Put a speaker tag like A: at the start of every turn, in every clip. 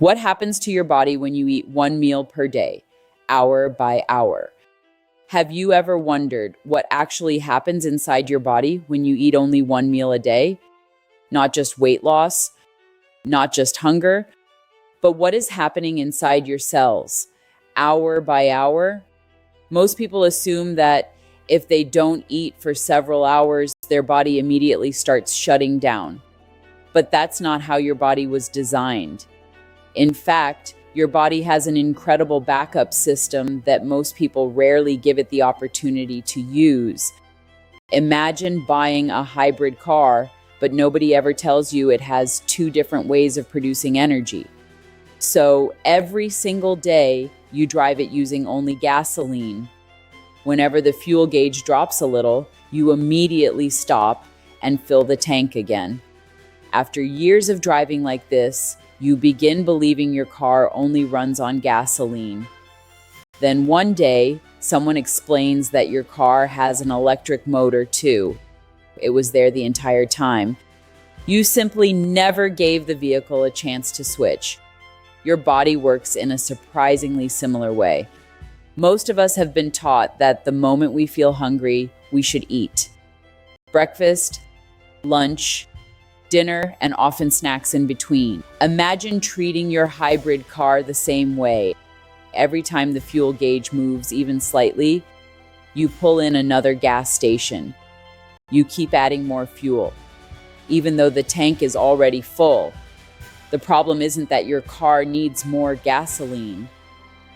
A: What happens to your body when you eat one meal per day, hour by hour? Have you ever wondered what actually happens inside your body when you eat only one meal a day? Not just weight loss, not just hunger, but what is happening inside your cells, hour by hour? Most people assume that if they don't eat for several hours, their body immediately starts shutting down. But that's not how your body was designed. In fact, your body has an incredible backup system that most people rarely give it the opportunity to use. Imagine buying a hybrid car, but nobody ever tells you it has two different ways of producing energy. So every single day, you drive it using only gasoline. Whenever the fuel gauge drops a little, you immediately stop and fill the tank again. After years of driving like this, you begin believing your car only runs on gasoline. Then one day, someone explains that your car has an electric motor too. It was there the entire time. You simply never gave the vehicle a chance to switch. Your body works in a surprisingly similar way. Most of us have been taught that the moment we feel hungry, we should eat. Breakfast, lunch, dinner, and often snacks in between. Imagine treating your hybrid car the same way. Every time the fuel gauge moves even slightly, you pull in another gas station. You keep adding more fuel, even though the tank is already full. The problem isn't that your car needs more gasoline.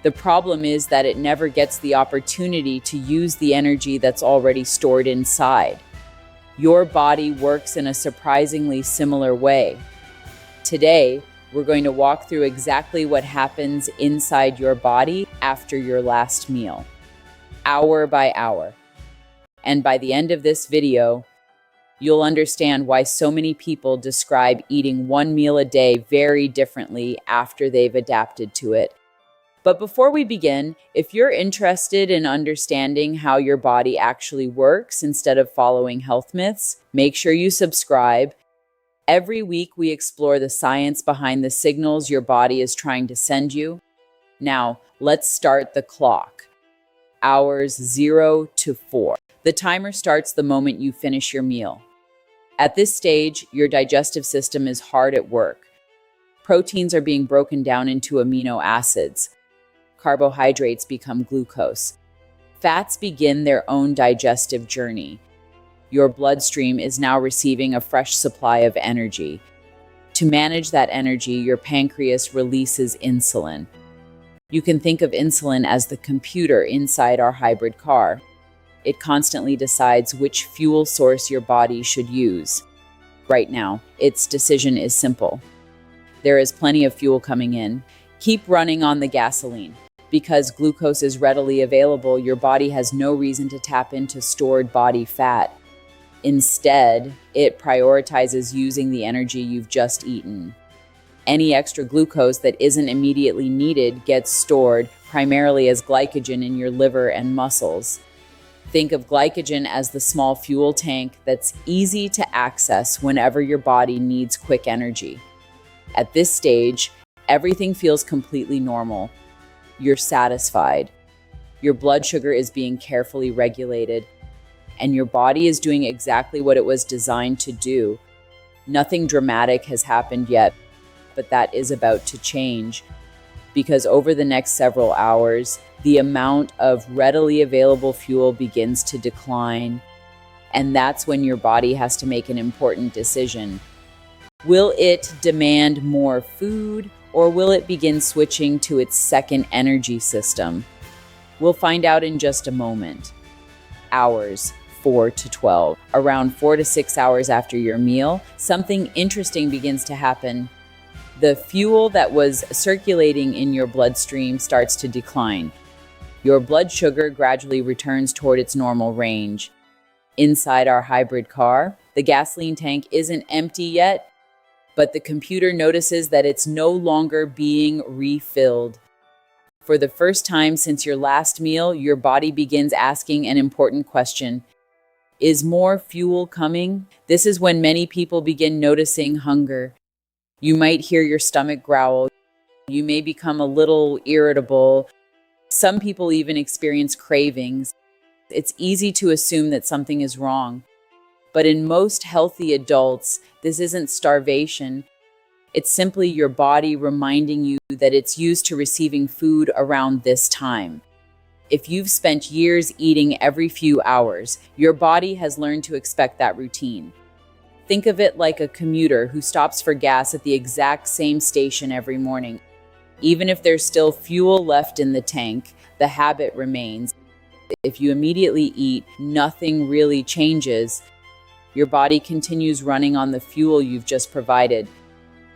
A: The problem is that it never gets the opportunity to use the energy that's already stored inside. Your body works in a surprisingly similar way. Today, we're going to walk through exactly what happens inside your body after your last meal, hour by hour. And by the end of this video, you'll understand why so many people describe eating one meal a day very differently after they've adapted to it. But before we begin, if you're interested in understanding how your body actually works instead of following health myths, make sure you subscribe. Every week, we explore the science behind the signals your body is trying to send you. Now, let's start the clock. Hours 0 to 4. The timer starts the moment you finish your meal. At this stage, your digestive system is hard at work. Proteins are being broken down into amino acids. Carbohydrates become glucose. Fats begin their own digestive journey. Your bloodstream is now receiving a fresh supply of energy. To manage that energy, your pancreas releases insulin. You can think of insulin as the computer inside our hybrid car. It constantly decides which fuel source your body should use. Right now, its decision is simple. There is plenty of fuel coming in. Keep running on the gasoline. Because glucose is readily available, your body has no reason to tap into stored body fat. Instead, it prioritizes using the energy you've just eaten. Any extra glucose that isn't immediately needed gets stored primarily as glycogen in your liver and muscles. Think of glycogen as the small fuel tank that's easy to access whenever your body needs quick energy. At this stage, everything feels completely normal. You're satisfied. Your blood sugar is being carefully regulated, and your body is doing exactly what it was designed to do. Nothing dramatic has happened yet, but that is about to change, because over the next several hours, the amount of readily available fuel begins to decline, and that's when your body has to make an important decision. Will it demand more food, or will it begin switching to its second energy system? We'll find out in just a moment. Hours 4 to 12. Around 4 to 6 hours after your meal, something interesting begins to happen. The fuel that was circulating in your bloodstream starts to decline. Your blood sugar gradually returns toward its normal range. Inside our hybrid car, the gasoline tank isn't empty yet, but the computer notices that it's no longer being refilled. For the first time since your last meal, your body begins asking an important question. Is more fuel coming? This is when many people begin noticing hunger. You might hear your stomach growl. You may become a little irritable. Some people even experience cravings. It's easy to assume that something is wrong. But in most healthy adults, this isn't starvation. It's simply your body reminding you that it's used to receiving food around this time. If you've spent years eating every few hours, your body has learned to expect that routine. Think of it like a commuter who stops for gas at the exact same station every morning. Even if there's still fuel left in the tank, the habit remains. If you immediately eat, nothing really changes. Your body continues running on the fuel you've just provided.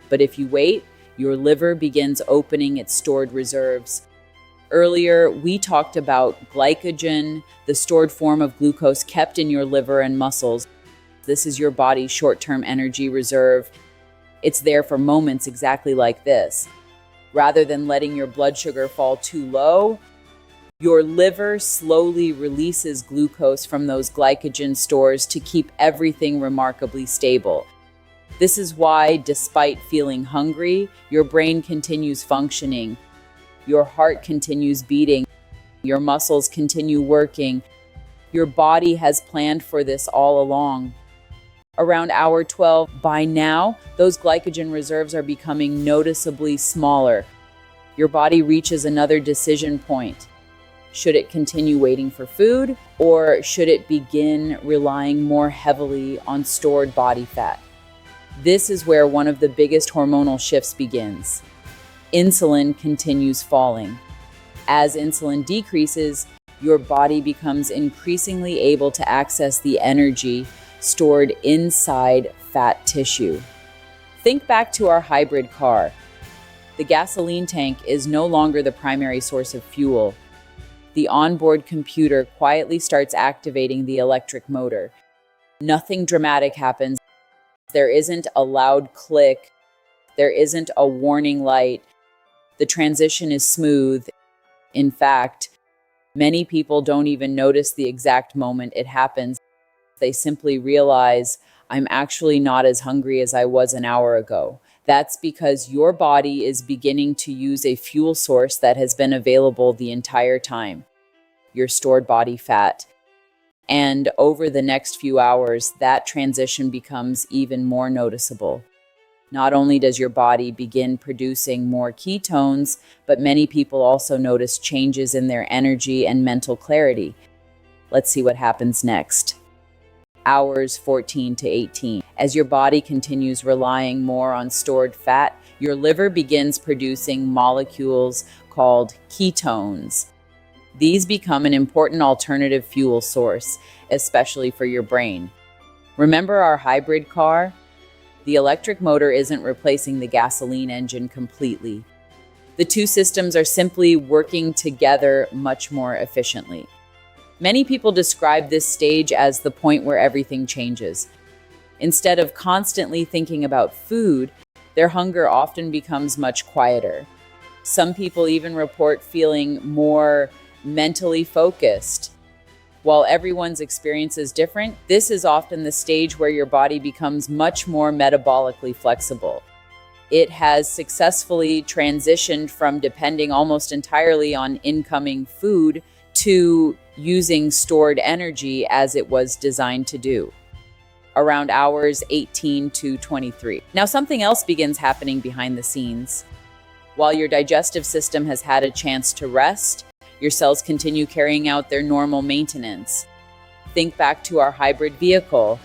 A: But if you wait, your liver begins opening its stored reserves. Earlier, we talked about glycogen, the stored form of glucose kept in your liver and muscles. This is your body's short-term energy reserve. It's there for moments exactly like this. Rather than letting your blood sugar fall too low, your liver slowly releases glucose from those glycogen stores to keep everything remarkably stable. This is why, despite feeling hungry, your brain continues functioning. Your heart continues beating. Your muscles continue working. Your body has planned for this all along. Around hour 12, by now, those glycogen reserves are becoming noticeably smaller. Your body reaches another decision point. Should it continue waiting for food, or should it begin relying more heavily on stored body fat? This is where one of the biggest hormonal shifts begins. Insulin continues falling. As insulin decreases, your body becomes increasingly able to access the energy stored inside fat tissue. Think back to our hybrid car. The gasoline tank is no longer the primary source of fuel. The onboard computer quietly starts activating the electric motor. Nothing dramatic happens. There isn't a loud click. There isn't a warning light. The transition is smooth. In fact, many people don't even notice the exact moment it happens. They simply realize, I'm actually not as hungry as I was an hour ago. That's because your body is beginning to use a fuel source that has been available the entire time, your stored body fat. And over the next few hours, that transition becomes even more noticeable. Not only does your body begin producing more ketones, but many people also notice changes in their energy and mental clarity. Let's see what happens next. Hours 14 to 18. As your body continues relying more on stored fat, your liver begins producing molecules called ketones. These become an important alternative fuel source, especially for your brain. Remember our hybrid car? The electric motor isn't replacing the gasoline engine completely. The two systems are simply working together much more efficiently. Many people describe this stage as the point where everything changes. Instead of constantly thinking about food, their hunger often becomes much quieter. Some people even report feeling more mentally focused. While everyone's experience is different, this is often the stage where your body becomes much more metabolically flexible. It has successfully transitioned from depending almost entirely on incoming food to using stored energy as it was designed to do. Around hours 18 to 23. Now, something else begins happening behind the scenes. While your digestive system has had a chance to rest, your cells continue carrying out their normal maintenance. Think back to our hybrid vehicle.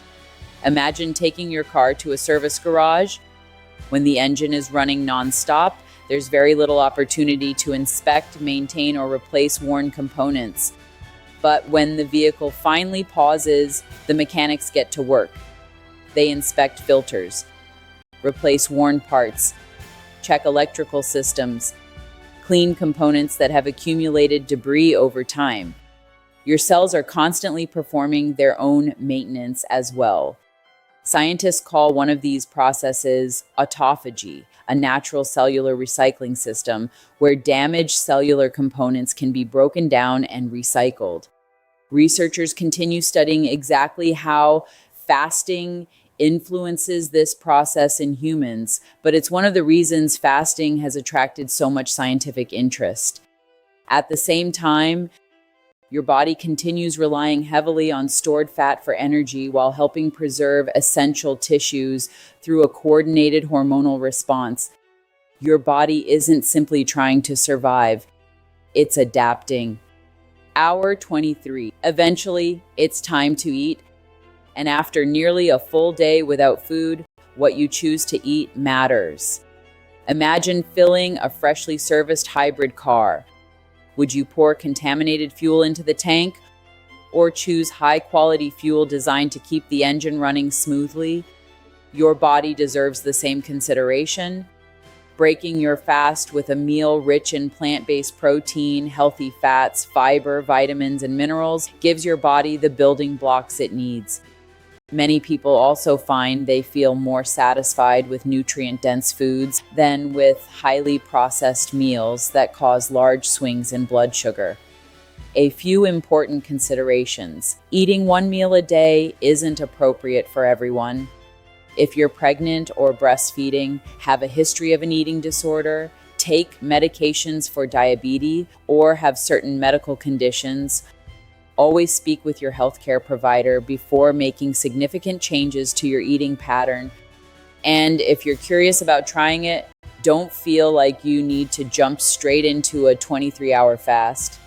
A: Imagine taking your car to a service garage. When the engine is running nonstop, there's very little opportunity to inspect, maintain, or replace worn components. But when the vehicle finally pauses, the mechanics get to work. They inspect filters, replace worn parts, check electrical systems, clean components that have accumulated debris over time. Your cells are constantly performing their own maintenance as well. Scientists call one of these processes autophagy, a natural cellular recycling system where damaged cellular components can be broken down and recycled. Researchers continue studying exactly how fasting influences this process in humans, but it's one of the reasons fasting has attracted so much scientific interest. At the same time, your body continues relying heavily on stored fat for energy while helping preserve essential tissues through a coordinated hormonal response. Your body isn't simply trying to survive, it's adapting. Hour 23. Eventually, it's time to eat. And after nearly a full day without food, what you choose to eat matters. Imagine filling a freshly serviced hybrid car. Would you pour contaminated fuel into the tank or choose high-quality fuel designed to keep the engine running smoothly? Your body deserves the same consideration. Breaking your fast with a meal rich in plant-based protein, healthy fats, fiber, vitamins, and minerals gives your body the building blocks it needs. Many people also find they feel more satisfied with nutrient-dense foods than with highly processed meals that cause large swings in blood sugar. A few important considerations. Eating one meal a day isn't appropriate for everyone. If you're pregnant or breastfeeding, have a history of an eating disorder, take medications for diabetes, or have certain medical conditions, always speak with your healthcare provider before making significant changes to your eating pattern. And if you're curious about trying it, don't feel like you need to jump straight into a 23-hour fast.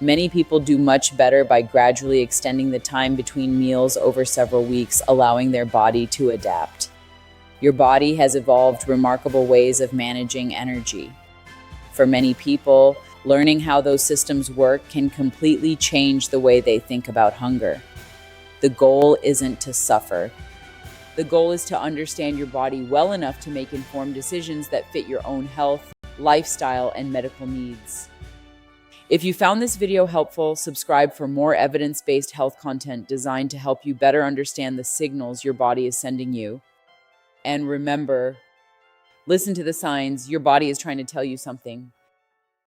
A: Many people do much better by gradually extending the time between meals over several weeks, allowing their body to adapt. Your body has evolved remarkable ways of managing energy. For many people, learning how those systems work can completely change the way they think about hunger. The goal isn't to suffer. The goal is to understand your body well enough to make informed decisions that fit your own health, lifestyle, and medical needs. If you found this video helpful, subscribe for more evidence-based health content designed to help you better understand the signals your body is sending you. And remember, listen to the signs. Your body is trying to tell you something.